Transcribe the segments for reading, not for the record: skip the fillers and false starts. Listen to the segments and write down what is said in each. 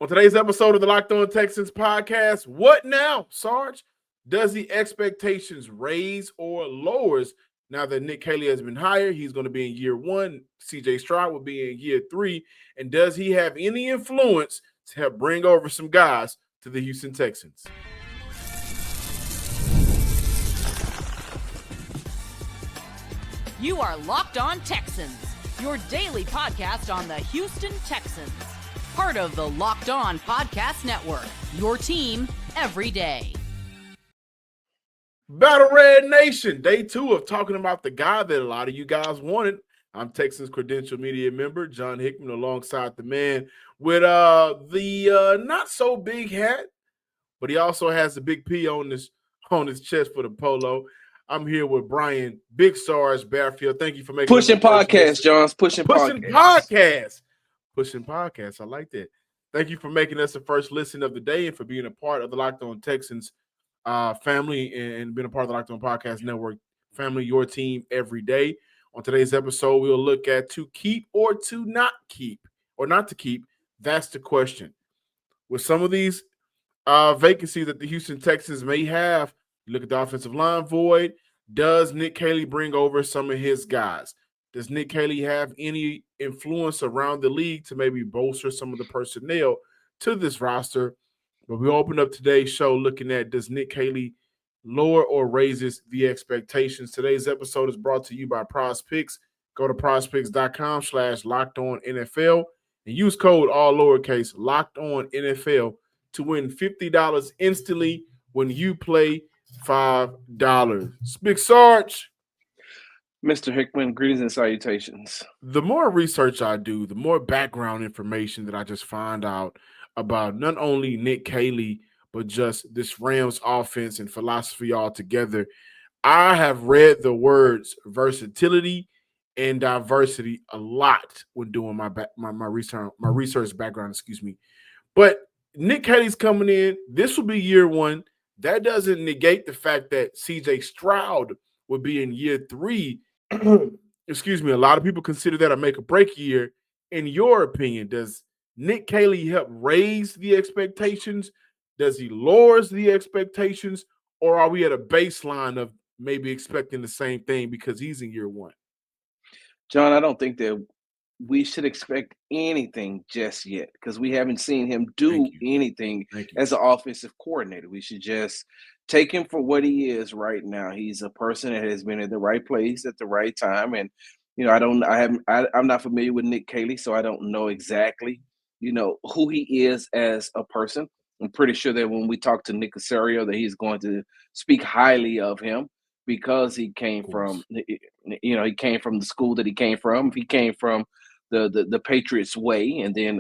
On today's episode of the Locked On Texans podcast, what now, Sarge? Does the expectations raise or lowers now that Nick Caley has been hired? He's going to be in year one. CJ Stroud will be in year three. And does he have any influence to help bring over some guys to the Houston Texans? You are Locked On Texans, your daily podcast on the Houston Texans. Part of the Locked On Podcast Network, your team every day. Battle Red Nation, day 2 of talking about the guy that a lot of you guys wanted. I'm Texans Credential Media member John Hickman, alongside the man with the not so big hat, but he also has the big P on his chest for the polo. I'm here with Brian Big Sarge Barfield. Thank you for making Pushing podcast, John. Pushing podcast. Pushing podcast. I like that. Thank you for making us the first listen of the day and for being a part of the Locked On Texans family and being a part of the Locked On Podcast Network family, your team every day. On today's episode, we'll look at to keep or to not keep, or not to keep. That's the question. With some of these vacancies that the Houston Texans may have, you look at the offensive line void. Does Nick Caley bring over some of his guys? Does Nick Caley have any influence around the league to maybe bolster some of the personnel to this roster? But we opened up today's show looking at, does Nick Caley lower or raises the expectations? Today's episode is brought to you by Prize Picks. Go to prizepicks.com/LockedOnNFL and use code all lowercase LockedOnNFL to win $50 instantly when you play $5. Big Sarge. Mr. Hickman, greetings and salutations. The more research I do, the more background information that I just find out about not only Nick Caley, but just this Rams offense and philosophy altogether. I have read the words versatility and diversity a lot when doing my research background, But Nick Caley's coming in. This will be year one. That doesn't negate the fact that CJ Stroud would be in year 3. A lot of people consider that a make or break year. In your opinion, does Nick Caley help raise the expectations? Does he lowers the expectations? Or are we at a baseline of maybe expecting the same thing because he's in year 1? John, I don't think that we should expect anything just yet because we haven't seen him do anything as an offensive coordinator. We should just take him for what he is right now. He's a person that has been in the right place at the right time. And, I'm not familiar with Nick Caley, so I don't know exactly, who he is as a person. I'm pretty sure that when we talk to Nick Caserio that he's going to speak highly of him because he came from, he came from the school that he came from. He came from the Patriots way. And then,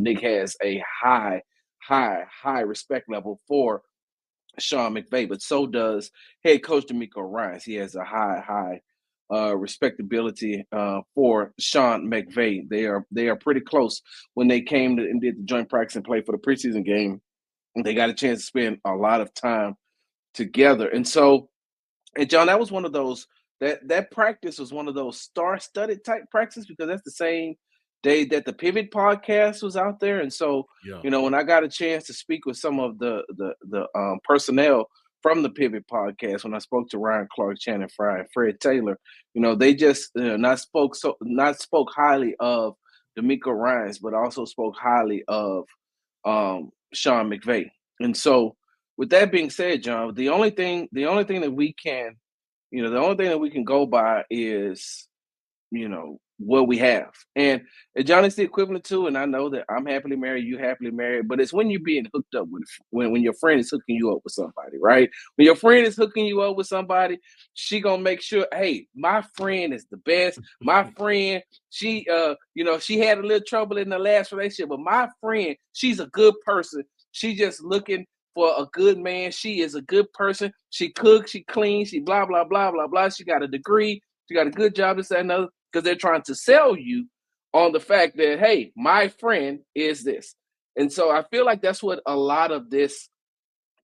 Nick has a high respect level for Sean McVay, but so does head coach DeMeco Ryans. He has a high respectability for Sean McVay. They are pretty close. When they came and did the joint practice and played for the preseason game, they got a chance to spend a lot of time together. And so, John, that was one of those that practice was one of those star-studded type practices because that's the same day that the Pivot podcast was out there. And so, when I got a chance to speak with some of the personnel from the Pivot podcast, when I spoke to Ryan Clark, Shannon Fry, and Fred Taylor, they just not spoke highly of DeMeco Ryans, but also spoke highly of Sean McVay. And so, with that being said, John, the only thing that we can, the only thing that we can go by is, what we have. And John, it's the equivalent to, and I know that I'm happily married, you happily married, but it's when you're being hooked up with, when your friend is hooking you up with somebody, right? When your friend is hooking you up with somebody, she gonna make sure, hey, my friend is the best. My friend, she, she had a little trouble in the last relationship, but my friend, she's a good person. She just looking for a good man. She is a good person. She cooks, she cleans, she blah, blah, blah, blah, blah. She got a degree. She got a good job, this, that, and other. Because they're trying to sell you on the fact that, hey, my friend is this. And so I feel like that's what a lot of this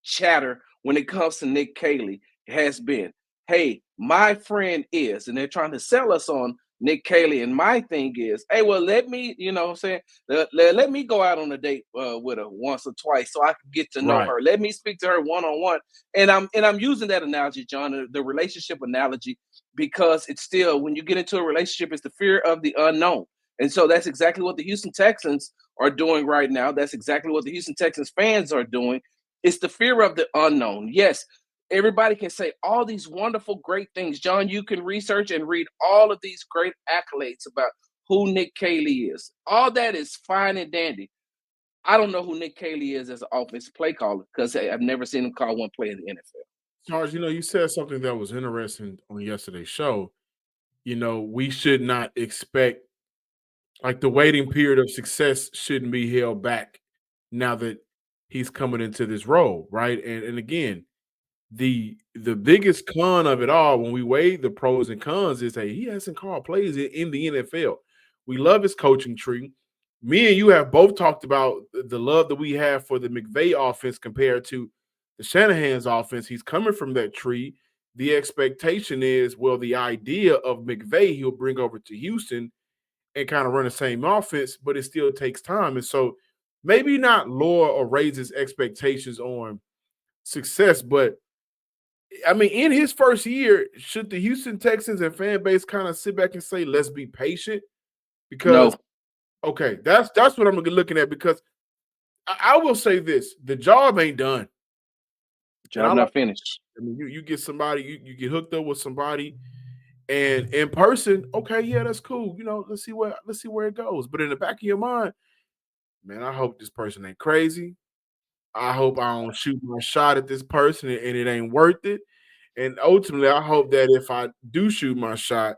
chatter when it comes to Nick Caley has been. Hey, my friend is, and they're trying to sell us on Nick Caley. And my thing is, hey, well, let me, what I'm saying, let me go out on a date with her once or twice so I can get to know Right. her. Let me speak to her one-on-one. And I'm using that analogy, John, the relationship analogy, because it's still, when you get into a relationship, it's the fear of the unknown. And so that's exactly what the Houston Texans are doing right now. That's exactly what the Houston Texans fans are doing. It's the fear of the unknown. Yes, everybody can say all these wonderful, great things. John, you can research and read all of these great accolades about who Nick Caley is. All that is fine and dandy. I don't know who Nick Caley is as an offensive play caller because I've never seen him call one play in the NFL. Charles, you said something that was interesting on yesterday's show. We should not expect, like, the waiting period of success shouldn't be held back now that he's coming into this role, right? And again, the biggest con of it all, when we weigh the pros and cons, is he hasn't called plays in the NFL. We love his coaching tree. Me and you have both talked about the love that we have for the McVay offense compared to the Shanahan's offense. He's coming from that tree. The expectation is, well, the idea of McVay he'll bring over to Houston and kind of run the same offense, but it still takes time. And so maybe not lower or raise his expectations on success, but I mean, in his first year, should the Houston Texans and fan base kind of sit back and say, let's be patient? Because, No. okay, that's what I'm looking at, because I will say this, the job ain't done. Job not finished. I mean, you get somebody, you get hooked up with somebody, and in person, okay, yeah, that's cool. Let's see where it goes. But in the back of your mind, man, I hope this person ain't crazy. I hope I don't shoot my shot at this person and it ain't worth it. And ultimately, I hope that if I do shoot my shot,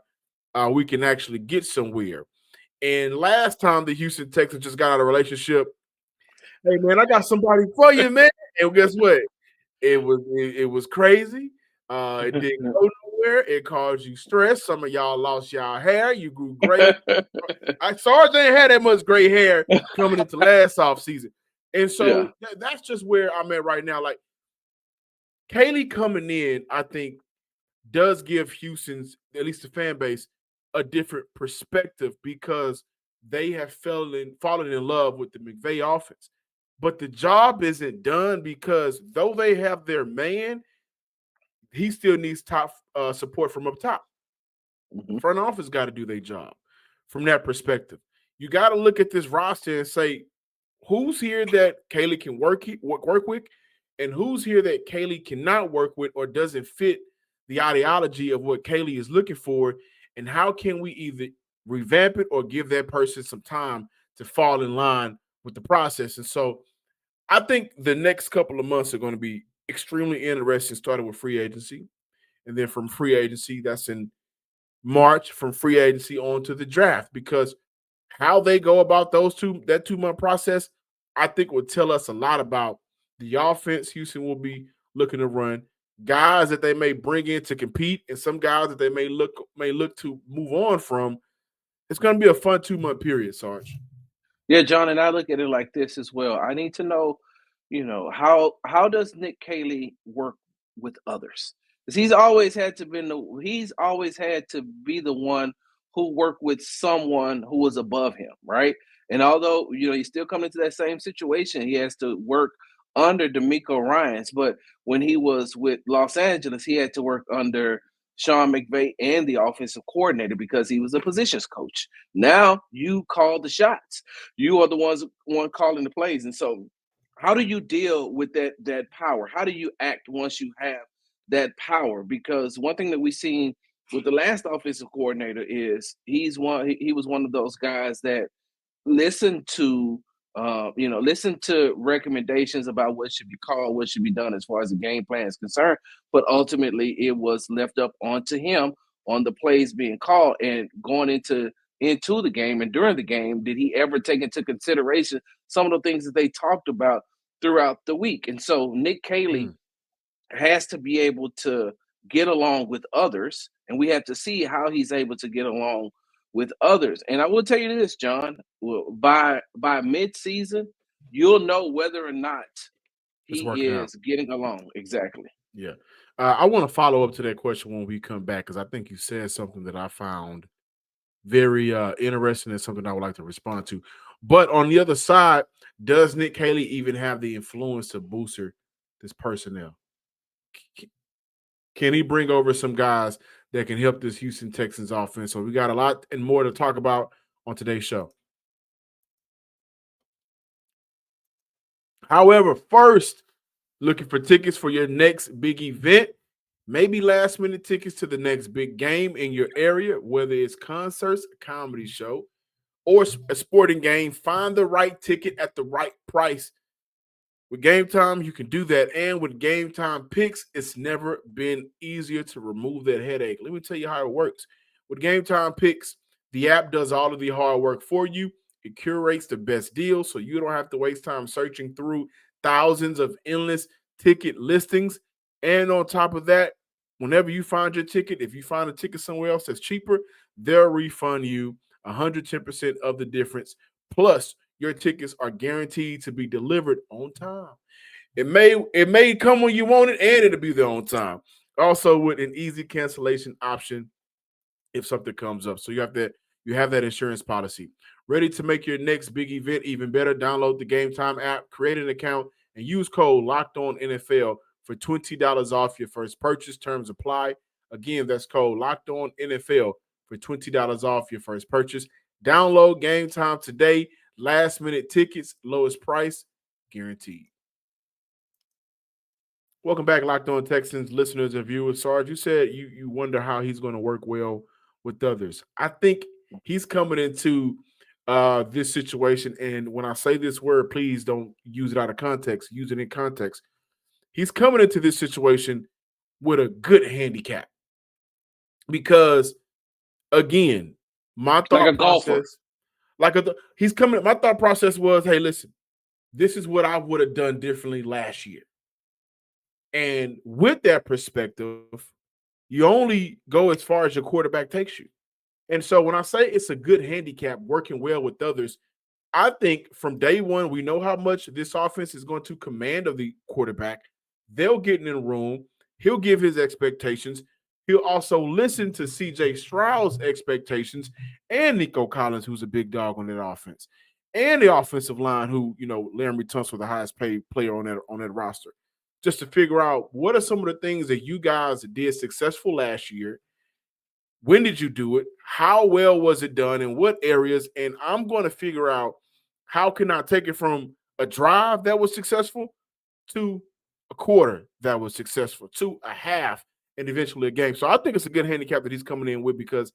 we can actually get somewhere. And last time the Houston Texans just got out of a relationship, hey man, I got somebody for you, man. And guess what? It was crazy. It didn't go nowhere. It caused you stress. Some of y'all lost y'all hair. You grew gray. Sarge ain't had that much gray hair coming into last offseason. And so that's just where I'm at right now. Like, Caley coming in, I think, does give Houston's, at least the fan base, a different perspective because they have fallen in love with the McVay offense. But the job isn't done, because though they have their man, he still needs top support from up top. Mm-hmm. Front office got to do their job from that perspective. You got to look at this roster and say, who's here that Caley can work with, and who's here that Caley cannot work with or doesn't fit the ideology of what Caley is looking for, and how can we either revamp it or give that person some time to fall in line with the process. And so I think the next couple of months are going to be extremely interesting, starting with free agency. And then from free agency, that's in March, from free agency on to the draft, because how they go about that 2-month process, I think will tell us a lot about the offense Houston will be looking to run, guys that they may bring in to compete, and some guys that they may look to move on from. It's going to be a fun 2-month period, Sarge. Yeah, John, and I look at it like this as well. I need to know, how does Nick Caley work with others? Because he's always had to be the one who worked with someone who was above him, right? And although he's still coming into that same situation, he has to work under DeMeco Ryans. But when he was with Los Angeles, he had to work under Sean McVay and the offensive coordinator because he was a positions coach. Now you call the shots. You are the one calling the plays. And so how do you deal with that power? How do you act once you have that power? Because one thing that we've seen with the last offensive coordinator is he was one of those guys that listened to recommendations about what should be called, what should be done as far as the game plan is concerned. But ultimately, it was left up onto him on the plays being called and going into the game. And during the game, did he ever take into consideration some of the things that they talked about throughout the week? And so Nick Caley has to be able to get along with others, and we have to see how he's able to get along with others. And I will tell you this, John, by mid-season, you'll know whether or not he is getting along. Exactly. Yeah. I want to follow up to that question when we come back, because I think you said something that I found very interesting and something I would like to respond to. But on the other side, does Nick Caley even have the influence to booster this personnel? Can he bring over some guys that can help this Houston Texans offense? So we got a lot and more to talk about on today's show. However, first, looking for tickets for your next big event, maybe last minute tickets to the next big game in your area, whether it's concerts, a comedy show, or a sporting game, find the right ticket at the right price. With Gametime, you can do that. And with Gametime picks, it's never been easier to remove that headache. Let me tell you how it works. With Gametime picks, the app does all of the hard work for you. It curates the best deals so you don't have to waste time searching through thousands of endless ticket listings. And on top of that, whenever you find your ticket, if you find a ticket somewhere else that's cheaper, they'll refund you 110% of the difference. Plus, your tickets are guaranteed to be delivered on time. It may come when you want it, and it'll be there on time. Also, with an easy cancellation option if something comes up. So you have that insurance policy. Ready to make your next big event even better? Download the Gametime app, create an account, and use code LOCKEDONNFL for $20 off your first purchase. Terms apply. Again, that's code LOCKEDONNFL for $20 off your first purchase. Download Gametime today. Last minute tickets, lowest price, guaranteed. Welcome back, Locked On Texans listeners and viewers. Sarge, you said you wonder how he's going to work well with others. I think he's coming into this situation, and when I say this word, please don't use it out of context. Use it in context. He's coming into this situation with a good handicap because, again, my thought process. My thought process was, hey, listen, this is what I would have done differently last year. And with that perspective, you only go as far as your quarterback takes you. And so when I say it's a good handicap working well with others, I think from day one, we know how much this offense is going to command of the quarterback. They'll get in the room. He'll give his expectations. He'll also listen to CJ Stroud's expectations and Nico Collins, who's a big dog on that offense, and the offensive line, who, Laramie Tunsil, the highest paid player on that roster, just to figure out what are some of the things that you guys did successful last year. When did you do it? How well was it done? In what areas? And I'm going to figure out how can I take it from a drive that was successful to a quarter that was successful to a half and eventually a game. So I think it's a good handicap that he's coming in with because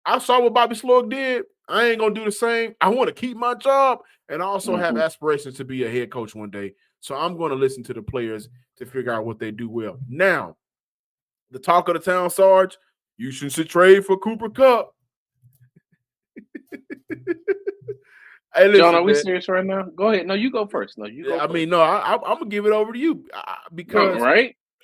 I saw what Bobby Slug did. I ain't going to do the same. I want to keep my job and I also have aspirations to be a head coach one day. So I'm going to listen to the players to figure out what they do well. Now, the talk of the town, Sarge, you should trade for Cooper Kupp. Hey, listen, John, are we serious right now? Go ahead. No, you go first. I'm going to give it over to you because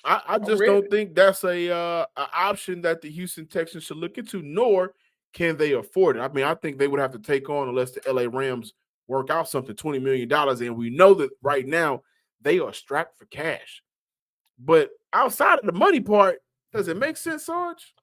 I just don't think that's a option that the Houston Texans should look into, nor can they afford it. I mean, I think they would have to take on, unless the LA Rams work out something, $20 million. And we know that right now they are strapped for cash. But outside of the money part, does it make sense, Sarge?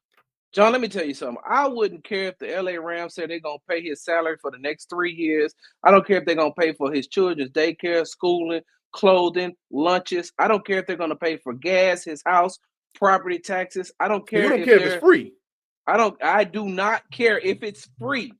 John, let me tell you something. I wouldn't care if the LA Rams said they're going to pay his salary for the next 3 years. I don't care if they're going to pay for his children's daycare, schooling, clothing, lunches. I don't care if they're going to pay for gas, his house, property taxes. I don't care. You don't care if it's free. I do not care if it's free.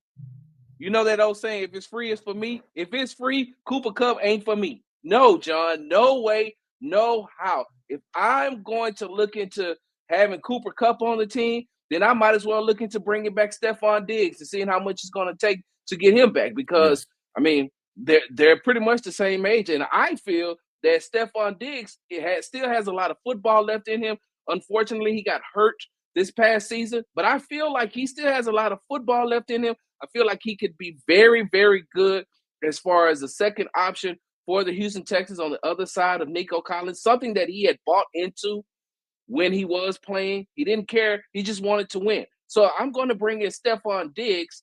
You know that old saying, if it's free, it's for me. If it's free, Cooper Kupp ain't for me. No, John, no way, no how. If I'm going to look into having Cooper Kupp on the team, then I might as well look into bringing back Stephon Diggs and seeing how much it's going to take to get him back because, I mean, they're pretty much the same age. And I feel that Stephon Diggs still has a lot of football left in him. Unfortunately, he got hurt this past season, but I feel like he still has a lot of football left in him. I feel like he could be very, very good as far as the second option for the Houston Texans on the other side of Nico Collins, something that he had bought into when he was playing. He didn't care. He just wanted to win. So I'm going to bring in Stephon Diggs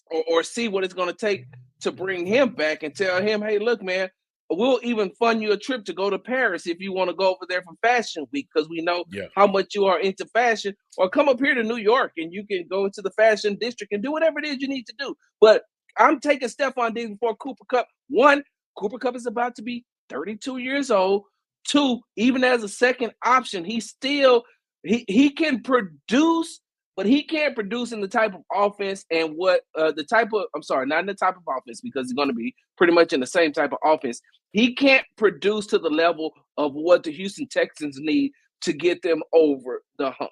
or see what it's going to take to bring him back and tell him, hey, look, man, we'll even fund you a trip to go to Paris if you want to go over there for Fashion Week, because we know how much you are into fashion. Or come up here to New York and you can go into the fashion district and do whatever it is you need to do. But I'm taking Stephon Diggs before Cooper Kupp. One, Cooper Kupp is about to be 32 years old. Two, even as a second option, he can produce, but he can't produce in the type of offense and not in the type of offense, because he's going to be pretty much in the same type of offense. He can't produce to the level of what the Houston Texans need to get them over the hump.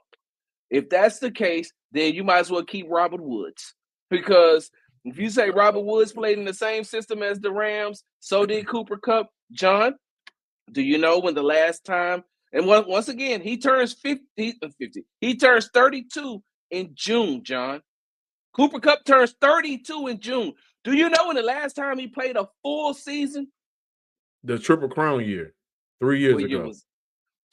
If that's the case, then you might as well keep Robert Woods, because if you say Robert Woods played in the same system as the Rams, so did Cooper Kupp. John, do you know when the last time? And once again, he turns 50. He turns 32 in June, John. Cooper Kupp turns 32 in June. Do you know when the last time he played a full season? The Triple Crown year, 3 years ago. It was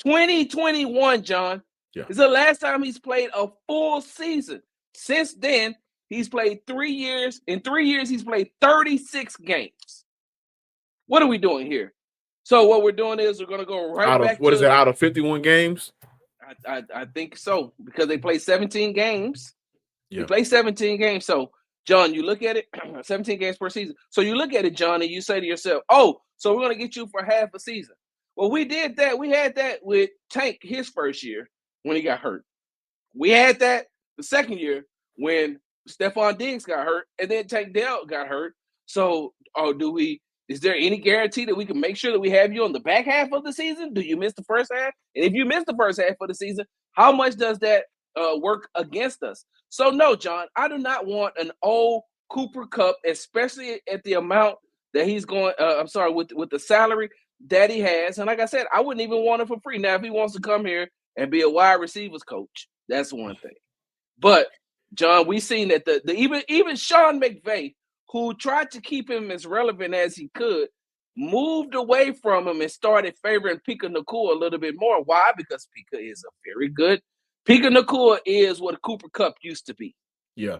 2021, John. Yeah. It's the last time he's played a full season. Since then, he's played 3 years. In 3 years, he's played 36 games. What are we doing here? So what we're doing is we're going to go back to out of 51 games? I think so, because they play 17 games. Yeah. They play 17 games. So, John, you look at it, 17 games per season. So you look at it, John, and you say to yourself, oh, so we're going to get you for half a season. Well, we did that. We had that with Tank his first year when he got hurt. We had that the second year when Stephon Diggs got hurt, and then Tank Dell got hurt. So, is there any guarantee that we can make sure that we have you on the back half of the season? Do you miss the first half? And if you miss the first half of the season, how much does that work against us? So, no, John, I do not want an old Cooper Kupp, especially at the amount that he's going, with the salary that he has. And like I said, I wouldn't even want him for free. Now, if he wants to come here and be a wide receivers coach, that's one thing. But, John, we've seen that even Sean McVay, who tried to keep him as relevant as he could, moved away from him and started favoring Puka Nacua a little bit more. Why? Because Puka is a very good. Puka Nacua is what Cooper Kupp used to be. Yeah.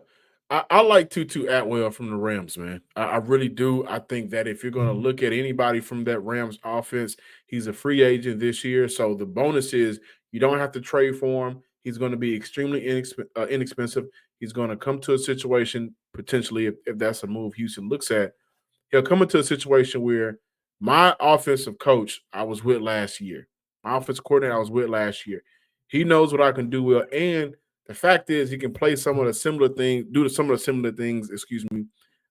I like Tutu Atwell from the Rams, man. I really do. I think that if you're going to look at anybody from that Rams offense, he's a free agent this year. So the bonus is you don't have to trade for him. He's going to be extremely inexpensive. He's going to come to a situation, potentially, if that's a move Houston looks at, he'll come into a situation where my offensive coach I was with last year, my offensive coordinator I was with last year, he knows what I can do well. And the fact is he can play some of the similar things,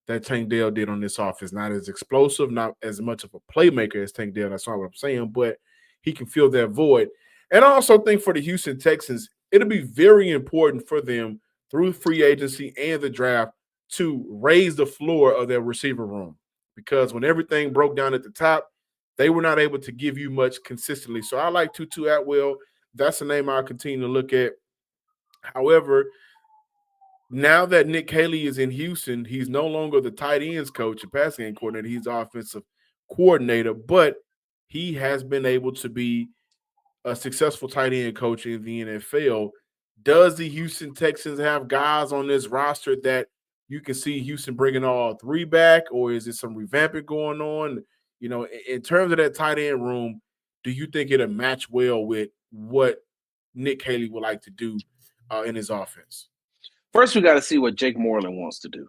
that Tank Dell did on this offense. Not as explosive, not as much of a playmaker as Tank Dell. That's not what I'm saying, but he can fill that void. And I also think for the Houston Texans, it'll be very important for them through free agency and the draft to raise the floor of their receiver room, because when everything broke down at the top, they were not able to give you much consistently. So I like Tutu Atwell. That's the name I'll continue to look at. However, now that Nick Caley is in Houston, he's no longer the tight ends coach and passing game coordinator. He's offensive coordinator, but he has been able to be a successful tight end coach in the NFL. Does the Houston Texans have guys on this roster that you can see Houston bringing all three back, or is it some revamping going on? You know, in terms of that tight end room, do you think it'll match well with what Nick Caley would like to do in his offense? First, we got to see what Jake Moreland wants to do.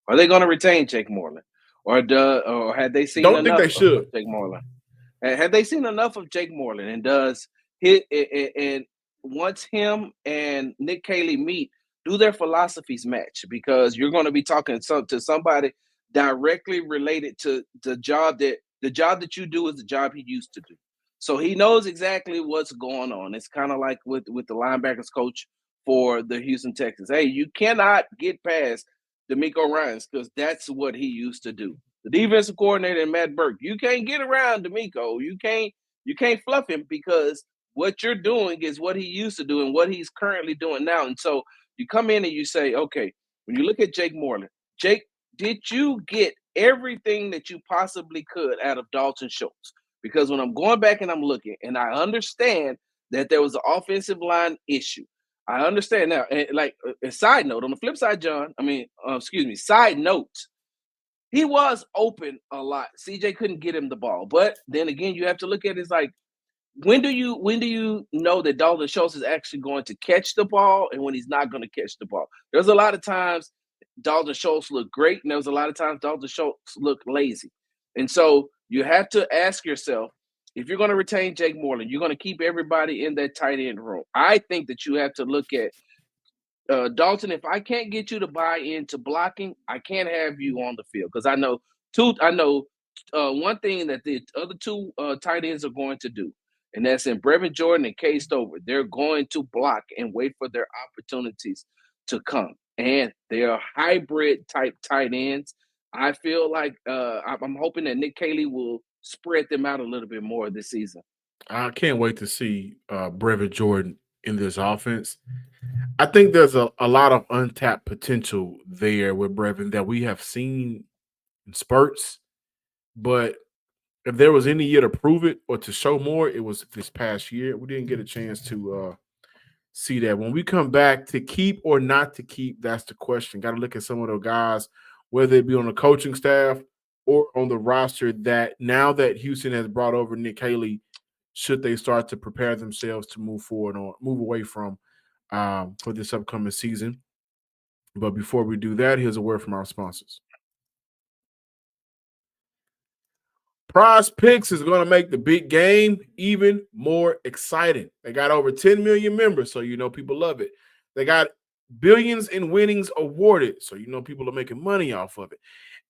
Are they going to retain Jake Moreland, or had they seen? Don't think they should. Of Jake Moreland. Have they seen enough of Jake Moreland? And does and once him and Nick Caley meet, do their philosophies match? Because you're going to be talking to somebody directly related to the job that you do is the job he used to do. So he knows exactly what's going on. It's kind of like with the linebackers coach for the Houston Texans. Hey, you cannot get past DeMeco Ryans because that's what he used to do. The defensive coordinator, Matt Burke, you can't get around DeMeco. You can't fluff him, because what you're doing is what he used to do and what he's currently doing now. And so you come in and you say, okay, when you look at Jake Moreland, Jake, did you get everything that you possibly could out of Dalton Schultz? Because when I'm going back and I'm looking, and I understand that there was an offensive line issue. I understand now. And like a side note, on the flip side, John, side note, he was open a lot. CJ couldn't get him the ball. But then again, you have to look at it as like, when do you know that Dalton Schultz is actually going to catch the ball and when he's not going to catch the ball? There's a lot of times Dalton Schultz looked great, and there was a lot of times Dalton Schultz looked lazy. And so you have to ask yourself, if you're going to retain Jake Moreland, you're going to keep everybody in that tight end room. I think that you have to look at Dalton, if I can't get you to buy into blocking, I can't have you on the field because I know one thing that the other two tight ends are going to do, and that's in Brevin Jordan and Case Stover. They're going to block and wait for their opportunities to come, and they are hybrid type tight ends. I feel like I'm hoping that Nick Caley will spread them out a little bit more this season. I can't wait to see Brevin Jordan in this offense. I think there's a lot of untapped potential there with Brevin that we have seen in spurts, but if there was any year to prove it or to show more, it was this past year. We didn't get a chance to see that. When we come back, to keep or not to keep, that's the question. Got to look at some of those guys, whether it be on the coaching staff or on the roster, that now that Houston has brought over Nick Caley, should they start to prepare themselves to move forward or move away from for this upcoming season. But before we do that, here's a word from our sponsors. Prize Picks is going to make the big game even more exciting. They got over 10 million members, so you know people love it. They got billions in winnings awarded, so you know people are making money off of it.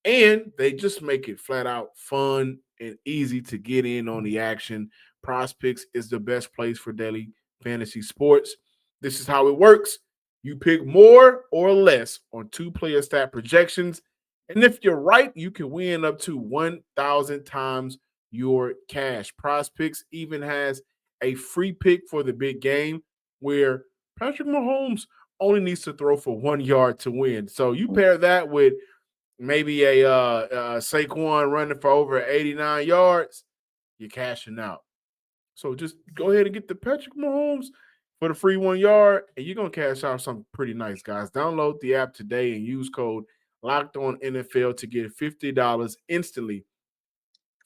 And they just make it flat out fun and easy to get in on the action. Prize Picks is the best place for daily fantasy sports. This is how it works. You pick more or less on 2-player stat projections. And if you're right, you can win up to 1,000 times your cash. Prize Picks even has a free pick for the big game where Patrick Mahomes only needs to throw for 1 yard to win. So you pair that with maybe a Saquon running for over 89 yards, you're cashing out. So just go ahead and get the Patrick Mahomes for the free 1 yard, and you're going to cash out something pretty nice, guys. Download the app today and use code LOCKEDONNFL to get $50 instantly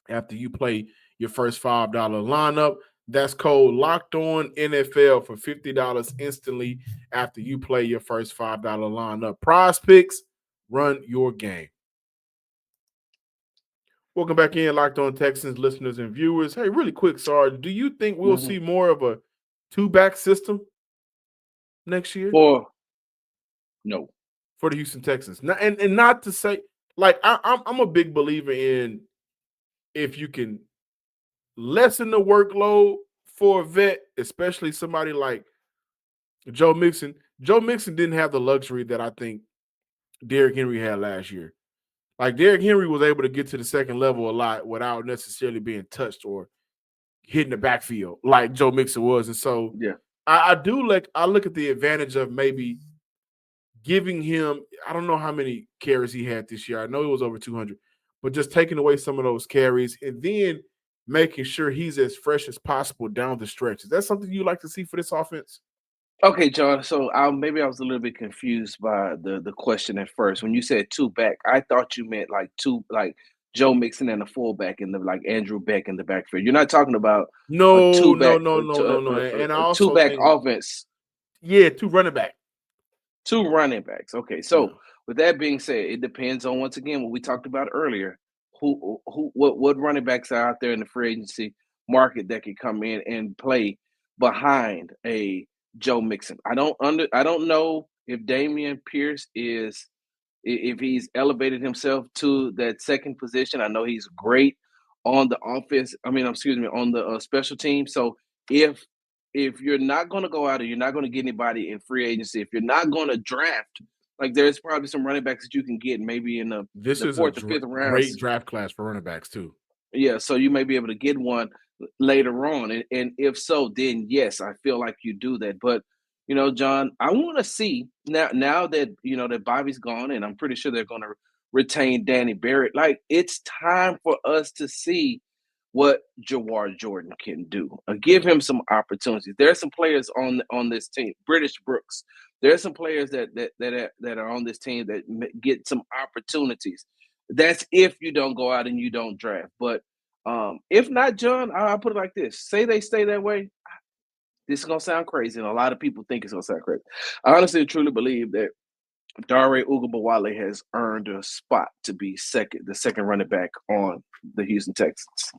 after you play your first $5 lineup. That's code LOCKEDONNFL for $50 instantly after you play your first $5 lineup. Prize Picks, run your game. Welcome back in, Locked On Texans listeners and viewers. Hey, really quick, Sarge, do you think we'll see more of a two-back system next year? Or no. For the Houston Texans. And not to say, like, I'm a big believer in if you can lessen the workload for a vet, especially somebody like Joe Mixon. Joe Mixon didn't have the luxury that I think Derrick Henry had last year. Like, Derrick Henry was able to get to the second level a lot without necessarily being touched or hitting the backfield like Joe Mixon was. And so yeah, I look at the advantage of maybe giving him, I don't know how many carries he had this year. I know it was over 200, but just taking away some of those carries and then making sure he's as fresh as possible down the stretch. Is that something you like to see for this offense? Okay, John. So maybe I was a little bit confused by the question at first. When you said two back, I thought you meant like Joe Mixon and a fullback and like Andrew Beck in the backfield. You're not talking about No. And I also two back offense. Yeah, two running back. Two running backs. Okay, so with that being said, it depends on, once again, what we talked about earlier. What running backs are out there in the free agency market that could come in and play behind a Joe Mixon. I don't know if Dameon Pierce if he's elevated himself to that second position. I know he's great on the offense. on the special team. So if you're not going to go out and you're not going to get anybody in free agency, if you're not going to draft, like, there's probably some running backs that you can get maybe in the fourth or fifth round. Great draft class for running backs too. Yeah, so you may be able to get one later on. And if so, then yes, I feel like you do that. But, John, I want to see now that, that Bobby's gone, and I'm pretty sure they're going to retain Danny Barrett. Like, it's time for us to see what Jawar Jordan can do. Give him some opportunities. There are some players on this team, British Brooks. There are some players that are on this team that get some opportunities. That's if you don't go out and you don't draft. But if not, John, I'll put it like this. Say they stay that way. This is going to sound crazy, and a lot of people think it's going to sound crazy. I honestly truly believe that Dare Ugabawale has earned a spot to be the second running back on the Houston Texans.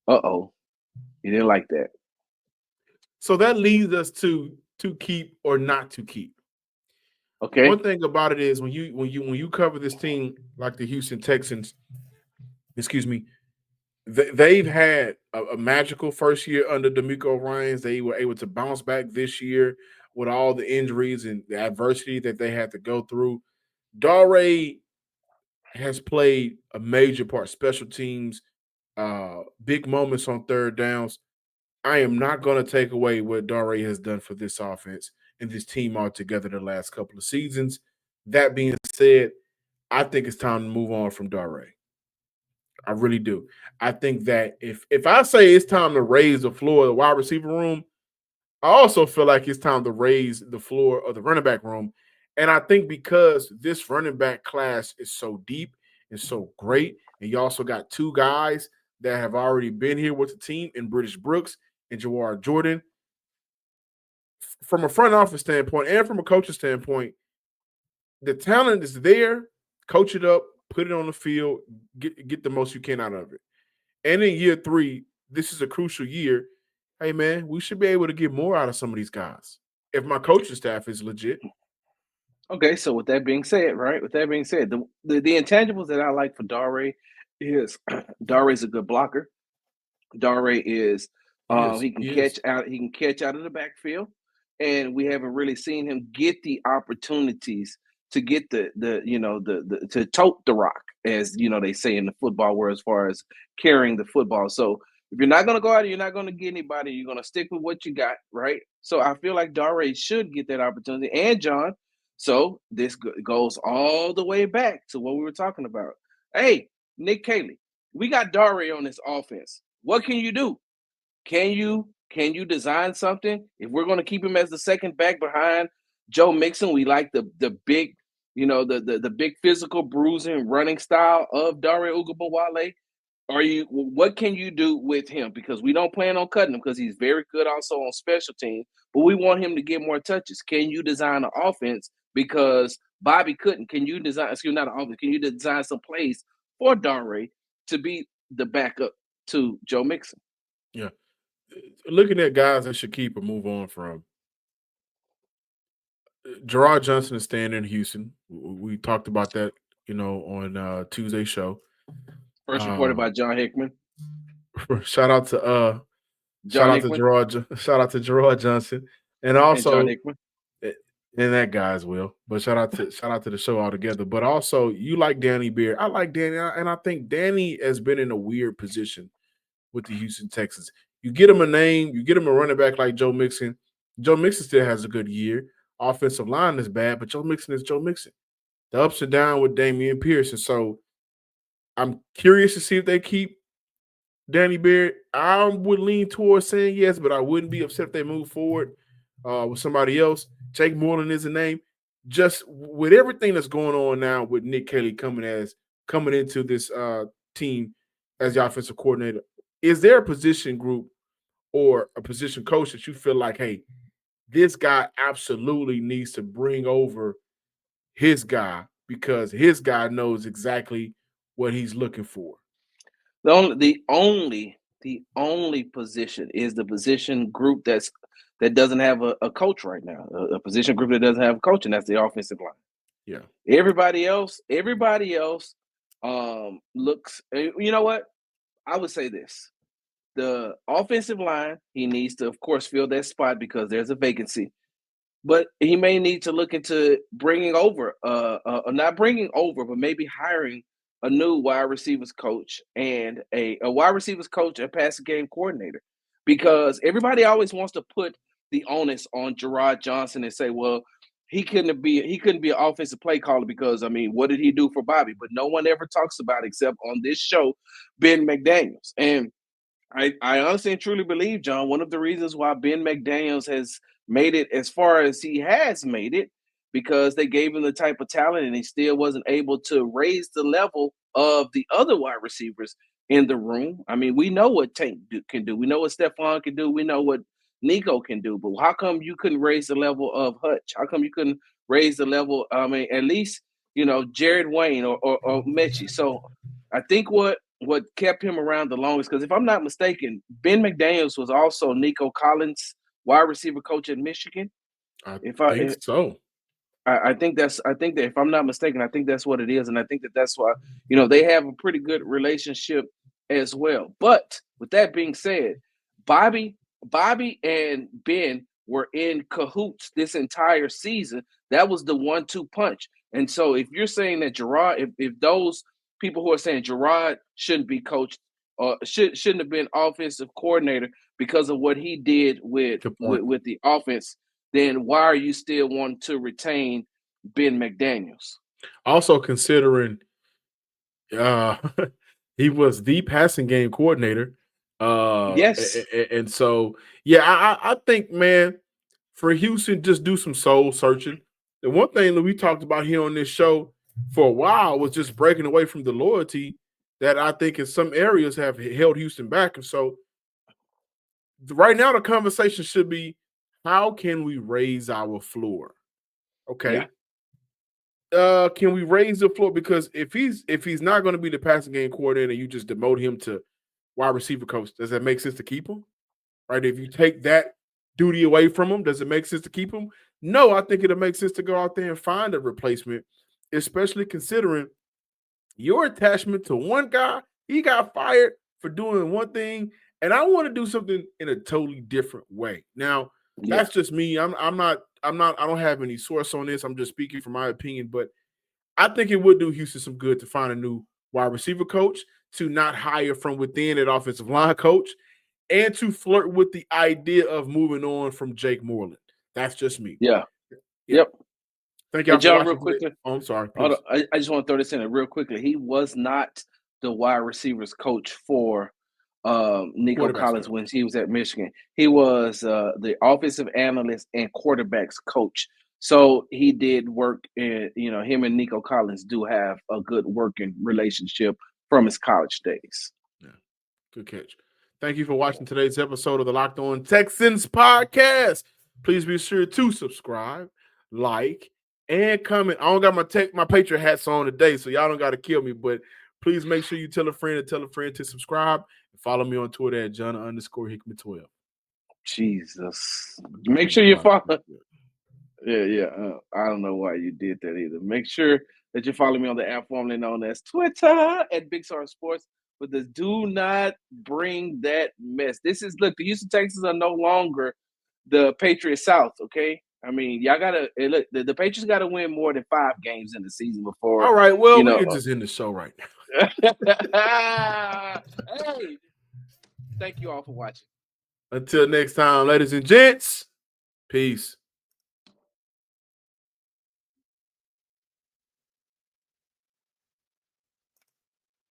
Uh-oh. You didn't like that. So that leads us to keep or not to keep. Okay. One thing about it is when you cover this team like the Houston Texans, they've had a magical first year under DeMeco Ryans. They were able to bounce back this year with all the injuries and the adversity that they had to go through. Dare has played a major part, special teams, big moments on third downs. I am not going to take away what Dare has done for this offense and this team altogether the last couple of seasons. That being said, I think it's time to move on from Dare. I really do. I think that if I say it's time to raise the floor of the wide receiver room, I also feel like it's time to raise the floor of the running back room. And I think because this running back class is so deep and so great, and you also got two guys that have already been here with the team in British Brooks and Jawar Jordan, from a front office standpoint and from a coaching standpoint, the talent is there. Coach it up, put it on the field, get the most you can out of it. And in year 3, this is a crucial year. Hey, man, we should be able to get more out of some of these guys if my coaching staff is legit. Okay, so with that being said, the intangibles that I like for Dare is Dare is a good blocker. Dare is he can catch out of the backfield, and we haven't really seen him get the opportunities to get the to tote the rock, as they say in the football world, as far as carrying the football. So if you're not going to go out and you're not going to get anybody, you're going to stick with what you got, right? So I feel like Dare should get that opportunity. And John, so this goes all the way back to what we were talking about. Hey, Nick Caley, we got Dare on this offense. What can you do? Can you design something? If we're going to keep him as the second back behind Joe Mixon, we like the big, the big physical bruising running style of Dare Ugabawale. What can you do with him? Because we don't plan on cutting him because he's very good also on special teams, but we want him to get more touches. Can you design an offense? Because Bobby couldn't. Can you design, not an offense, can you design some plays for Dare to be the backup to Joe Mixon? Yeah. Looking at guys that should keep or move on from, Gerard Johnson is staying in Houston. We talked about that, on Tuesday's show. First reported by John Hickman. Shout out to Gerard Johnson, and also and John Hickman. And that guy as well. But shout out to the show altogether. But also, you like Danny Beard. I like Danny, and I think Danny has been in a weird position with the Houston Texans. You get him a name, you get him a running back like Joe Mixon. Joe Mixon still has a good year. Offensive line is bad, but Joe Mixon is Joe Mixon. The ups and downs with Damian Pierce. And so I'm curious to see if they keep Danny Beard. I would lean towards saying yes, but I wouldn't be upset if they move forward with somebody else. Jake Moreland is a name. Just with everything that's going on now with Nick Caley coming into this team as the offensive coordinator, is there a position group or a position coach that you feel like, hey, this guy absolutely needs to bring over his guy because his guy knows exactly what he's looking for? The only position is the position group that doesn't have a coach right now. A position group that doesn't have a coach, and that's the offensive line. Yeah. Everybody else looks. You know what? I would say this: the offensive line, he needs to, of course, fill that spot because there's a vacancy. But he may need to look into bringing over, not bringing over, but maybe hiring a new wide receivers coach and a wide receivers coach and passing game coordinator, because everybody always wants to put the onus on Gerard Johnson and say, well, he couldn't be an offensive play caller because, what did he do for Bobby? But no one ever talks about, except on this show, Ben McDaniels. And I honestly and truly believe, John, one of the reasons why Ben McDaniels has made it as far as he has made it because they gave him the type of talent and he still wasn't able to raise the level of the other wide receivers in the room. I mean, we know what Tank can do. We know what Stephon can do. We know what Nico can do. But how come you couldn't raise the level of Hutch? How come you couldn't raise the level? I mean, at least, Jared Wayne or Mechie. So I think what kept him around the longest, because if I'm not mistaken, Ben McDaniels was also Nico Collins' wide receiver coach at Michigan. I think so. I think that if I'm not mistaken, I think that's what it is, and I think that's why they have a pretty good relationship as well. But with that being said, Bobby and Ben were in cahoots this entire season. That was the 1-2 punch. And so if you're saying that Gerard, if those people who are saying Gerard shouldn't be coached or shouldn't have been offensive coordinator because of what he did with the offense, then why are you still wanting to retain Ben McDaniels? Also considering he was the passing game coordinator. Yes. And so, yeah, I think, man, for Houston, just do some soul searching. The one thing that we talked about here on this show for a while was just breaking away from the loyalty that I think in some areas have held Houston back. And so right now the conversation should be, how can we raise our floor? Okay. Yeah. Can we raise the floor? Because if he's not going to be the passing game coordinator, you just demote him to wide receiver coach. Does that make sense to keep him? Right? If you take that duty away from him, does it make sense to keep him? No, I think it'll make sense to go out there and find a replacement, especially considering your attachment to one guy. He got fired for doing one thing, and I want to do something in a totally different way. Now, that's just me. I don't have any source on this. I'm just speaking from my opinion, but I think it would do Houston some good to find a new wide receiver coach, to not hire from within an offensive line coach, and to flirt with the idea of moving on from Jake Moreland. That's just me. Yeah. Yep. Thank you, John. Real quickly. Oh, I'm sorry. Hold on. I just want to throw this in real quickly. He was not the wide receivers coach for Nico Collins when he was at Michigan. He was the offensive analyst and quarterbacks coach. So he did work in, him and Nico Collins do have a good working relationship from his college days. Yeah. Good catch. Thank you for watching today's episode of the Locked On Texans podcast. Please be sure to subscribe, like, and comment. I don't got my Patriot hats on today, so y'all don't got to kill me, but please make sure you tell a friend to subscribe, and follow me on Twitter at John_Hickman12. Jesus. Make sure you follow. Yeah. I don't know why you did that either. Make sure that you follow me on the app formerly known as Twitter at Big Star Sports. But do not bring that mess. The Houston Texans are no longer the Patriot South, okay? I mean, y'all got to look. The Patriots got to win more than 5 games in the season before. All right, well, we can just end the show right now. Hey, thank you all for watching. Until next time, ladies and gents, peace.